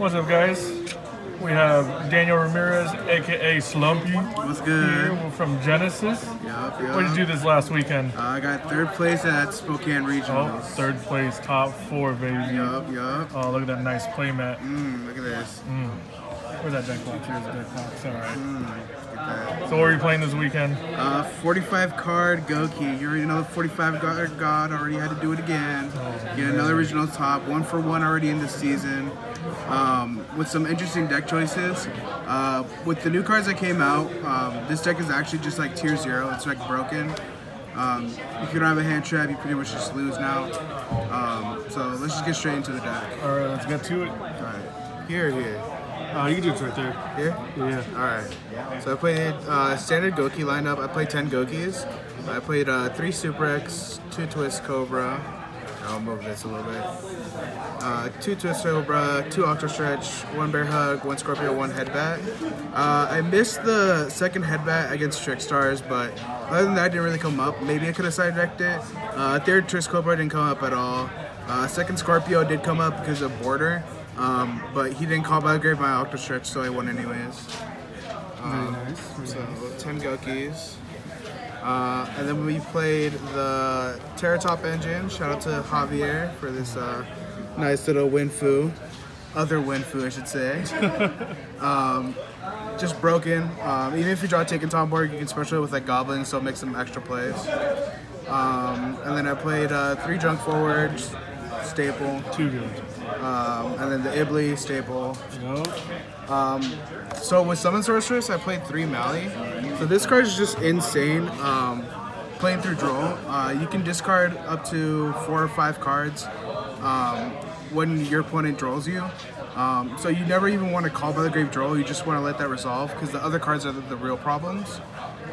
What's up, guys? We have Daniel Ramirez, aka Slumpy. What's good? Here. We're from Genesis. Yup. What did you do this last weekend? I got third place at Spokane Regionals. Oh, third place, top 4, baby. Yup. Oh, look at that nice play mat. Look at this. Where's that deck box? Here's the deck box. All right. Look at So what are you playing this weekend? that. 45 card Gouki. You already know the 45 card God already had to do it again. Get another regional top. 1-for-1 already in the season. With some interesting deck choices. With the new cards that came out, this deck is actually just like tier 0. It's like broken. If you don't have a hand trap, you pretty much just lose now. So let's just get straight into the deck. All right, let's get to it. Alright. Here. You can do it right there. Here? Yeah. Alright. So I played standard Gouki lineup. I played 10 Goukis. I played 3 Super X, 2 Twist Cobra. I'll move this a little bit. 2 Twist Cobra, 2 Octo Stretch, 1 Bear Hug, 1 Scorpio, 1 Headbat. I missed the second Headbat against Trickstars, but other than that, it didn't really come up. Maybe I could have side decked it. Third Twist Cobra didn't come up at all. Second Scorpio did come up because of Border, but he didn't call by grade my Octo Stretch, so I won anyways. Very nice. So 10 Goukis. And then we played the Terratop engine. Shout out to Javier for this nice little Winfu. Other Winfu, I should say. Just broken. Even if you draw Taken Tom board, you can special it with like Goblins, so make some extra plays. And then I played 3 Junk Forwards, staple. Too good. And then the Ibli, staple. Nope. So with Summon Sorceress, I played 3 Mali. So this card is just insane. Playing through draw, you can discard up to 4 or 5 cards when your opponent draws you. So you never even want to call by the grave draw. You just want to let that resolve because the other cards are the real problems.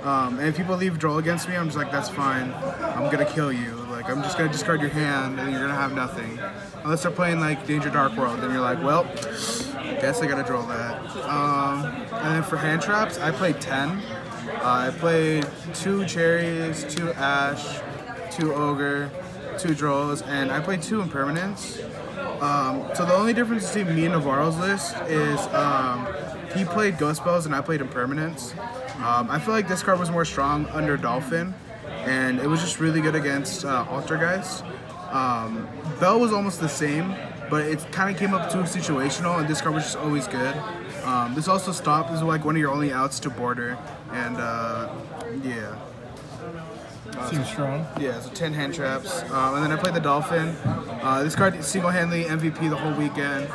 And if people leave draw against me, I'm just like, that's fine. I'm gonna kill you. Like I'm just gonna discard your hand and you're gonna have nothing. Unless they're playing like Danger Dark World, then you're like, well, guess I gotta draw that. And then for hand traps, I played 10. I played 2 Cherries, 2 Ash, 2 Ogre, 2 Draws, and I played 2 Impermanents. So the only difference between me and Navarro's list is he played Ghost Spells and I played Impermanents. I feel like this card was more strong under Dolphin, and it was just really good against Altergeist. Bell was almost the same, but it kind of came up too situational, and this card was just always good. This also stopped. This is like one of your only outs to border, and yeah. Seems strong. Yeah, so 10 hand traps. And then I played the Dolphin. This card single-handedly MVP the whole weekend.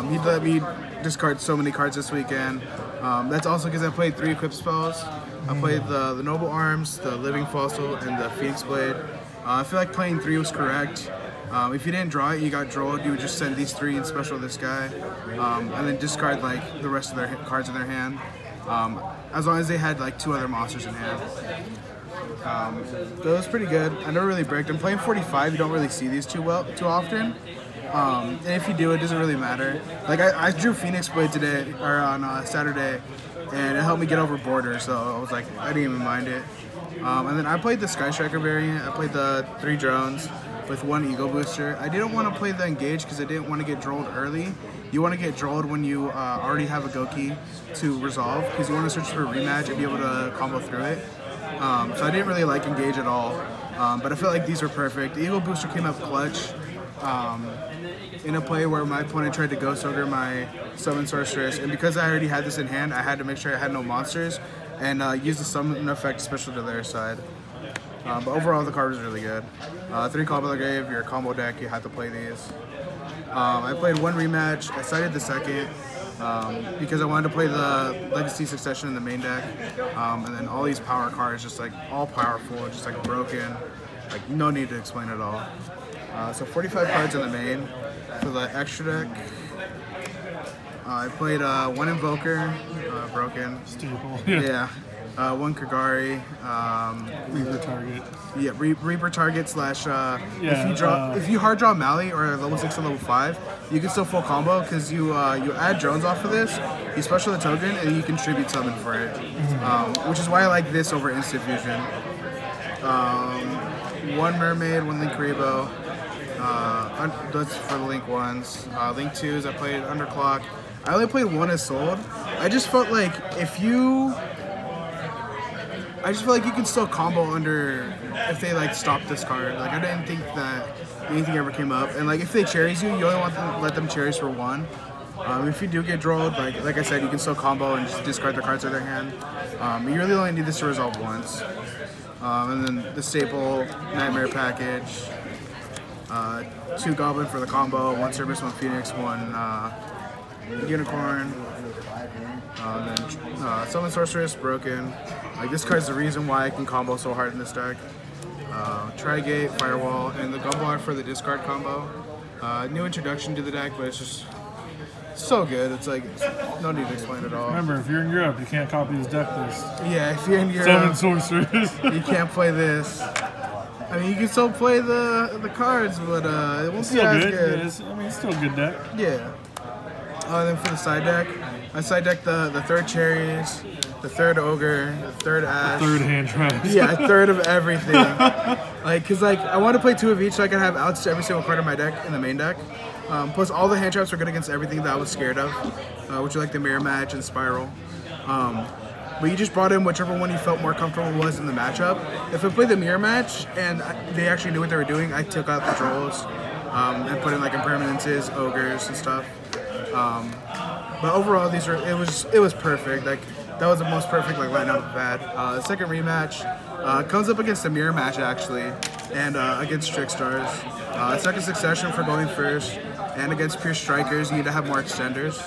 He let me discard so many cards this weekend. That's also because I played 3 equip spells. I played the Noble Arms, the Living Fossil, and the Phoenix Blade. I feel like playing 3 was correct. If you didn't draw it, you got drawn, you would just send these 3 and special this guy. And then discard like the rest of their cards in their hand. As long as they had like 2 other monsters in hand. So it was pretty good. I never really bricked. I'm playing 45, you don't really see these too often. And if you do, it doesn't really matter. Like I drew Phoenix Blade today, or on Saturday, and it helped me get over border, so I was like, I didn't even mind it. And then I played the Sky Striker variant. I played the 3 drones with 1 Ego Booster. I didn't want to play the Engage because I didn't want to get drolled early. You want to get drolled when you already have a Gouki to resolve, because you want to search for a rematch and be able to combo through it. So I didn't really like Engage at all, but I felt like these were perfect. The Eagle Booster came up clutch in a play where my opponent tried to Ghost Ogre my Summon Sorceress, and because I already had this in hand, I had to make sure I had no monsters and use the Summon effect special to their side. But overall, the card was really good. 3 Call by the Grave, your combo deck, you had to play these. I played 1 rematch. I sided the second. Because I wanted to play the Legacy Succession in the main deck, and then all these power cards, just like all powerful, just like broken, like no need to explain it all. So 45 cards in the main. For the extra deck, I played 1 Invoker, broken. Staple. Yeah. 1 Kagari. Reaper target. Yeah, Reaper target slash. If you hard draw Mali or level 6 or level 5, you can still full combo because you add drones off of this. You special the token and you contribute summon for it, which is why I like this over Instant Fusion. 1 Mermaid, 1 Linkuriboh. That's for the Link 1s. Link 2s, I played Underclock. I only played one as Sold. I just felt like you can still combo under if they like stop this card. Like I didn't think that anything ever came up. And like if they cherries you, you only want to let them cherries for one. If you do get drolled, like I said, you can still combo and just discard the cards out of their hand. You really only need this to resolve once. And then the staple Nightmare package. 2 Goblin for the combo, 1 Cerberus, 1 Phoenix, 1 Unicorn. Then Summon Sorceress, broken. Like this card's the reason why I can combo so hard in this deck. Trigate, Firewall, and the Gumbo art for the discard combo. New introduction to the deck, but it's just so good. It's like no need to explain it all. Remember, if you're in Europe, you can't copy this deck list. Yeah, if you're in Europe, Summon Sorceress. You can't play this. I mean, you can still play the cards, but it won't be as good. It's still a good deck. Yeah. Then for the side deck, I side decked the 3rd Cherries, the 3rd Ogre, the 3rd Ash. The 3rd hand traps. Yeah, a 3rd of everything. Cause I want to play 2 of each so I can have outs to every single card in my deck, in the main deck. Plus all the hand traps are good against everything that I was scared of, which are like the Mirror Match and Spiral. But you just brought in whichever one you felt more comfortable was in the matchup. If I played the Mirror Match and they actually knew what they were doing, I took out the Trolls and put in like Impermanences, Ogres, and stuff. But overall, it was perfect. Like that was the most perfect like lineup I've had. The second rematch comes up against the Mirror Match actually, and against Trickstars. Second succession for going first, and against Pure Strikers, you need to have more extenders.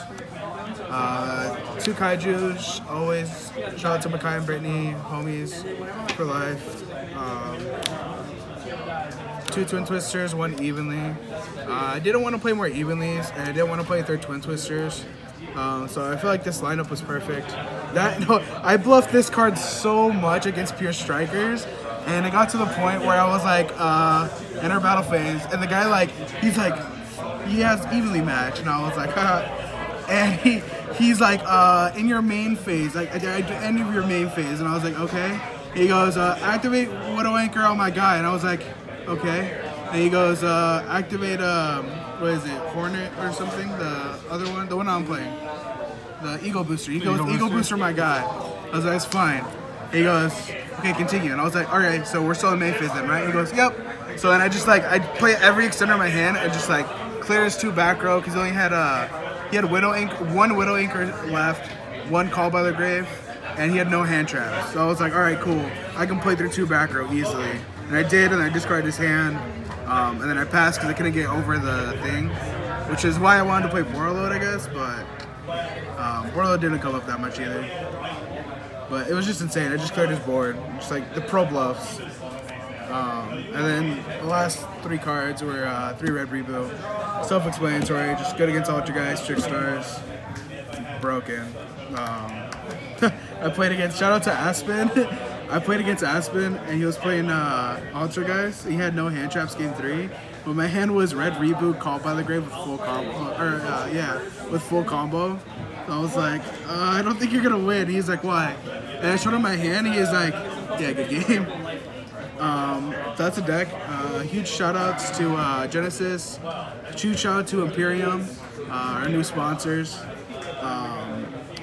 2 Kaijus, always. Shout out to Makai and Brittany, homies for life. 2 Twin Twisters, 1 Evenly. I didn't want to play more Evenlies, and I didn't want to play 3rd Twin Twisters. So I feel like this lineup was perfect. I bluffed this card so much against Pure Strikers, and it got to the point where I was like, enter battle phase, and the guy he has Evenly match, and I was like, haha. And he's like, in your main phase, like at the end of your main phase, and I was like, okay. He goes, activate Widow Anchor on my guy, and I was like, okay. And he goes, activate, what is it, Hornet or something? The other one, the one I'm playing, the Ego Booster. He goes, Ego Booster my guy. I was like, that's fine. He goes, okay, continue. And I was like, all right, so we're still in main phase then, right? He goes, yep. So then I just I play every extender in my hand and just clear his 2 back row because he only had he had 1 Widow Anchor left, 1 Call by the Grave, and he had no hand traps. So I was like, all right, cool. I can play through 2 back row easily. And I did, and I discarded his hand. And then I passed because I couldn't get over the thing, which is why I wanted to play Borreload, I guess, but Borreload didn't come up that much either. But it was just insane. I just cleared his board, just like the pro bluffs. And then the last 3 cards were 3 red reboot. Self-explanatory, just good against Ultra Guys, Trickstars, broken. I played against, shout out to Aspen. I played against Aspen and he was playing Ultra Guys. He had no hand traps game 3. But my hand was red reboot, Called by the Grave with full combo. With full combo. So I was like, I don't think you're gonna win. He's like, why? And I showed him my hand. He is like, yeah, good game. So that's a deck. Huge shout outs to Genesis. Huge shout out to Imperium, our new sponsors.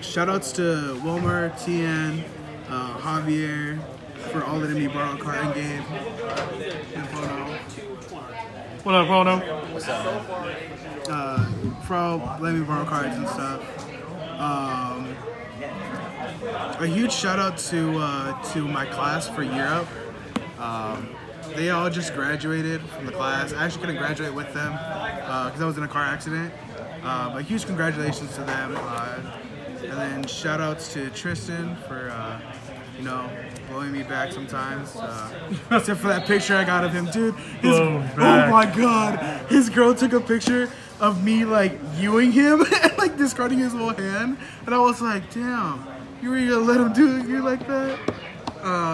Shout outs to Wilmer, TN, Javier for all letting me borrow a card in game. And Bono. What up, Bono? For all letting me borrow cards and stuff. A huge shout out to my class for Europe. They all just graduated from the class. I actually couldn't graduate with them because I was in a car accident. But huge congratulations to them. And then shout outs to Tristan for, blowing me back sometimes. Except for that picture I got of him, dude. Oh my god. His girl took a picture of me viewing him and discarding his whole hand. And I was like, damn, you really gonna let him do you like that?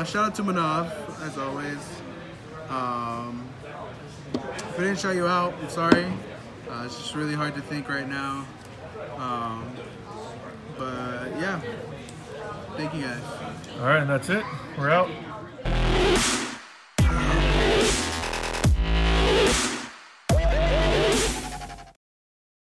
Shout out to Manav, as always. If I didn't shout you out, I'm sorry. It's just really hard to think right now. But yeah, thank you guys. All right, and that's it. We're out.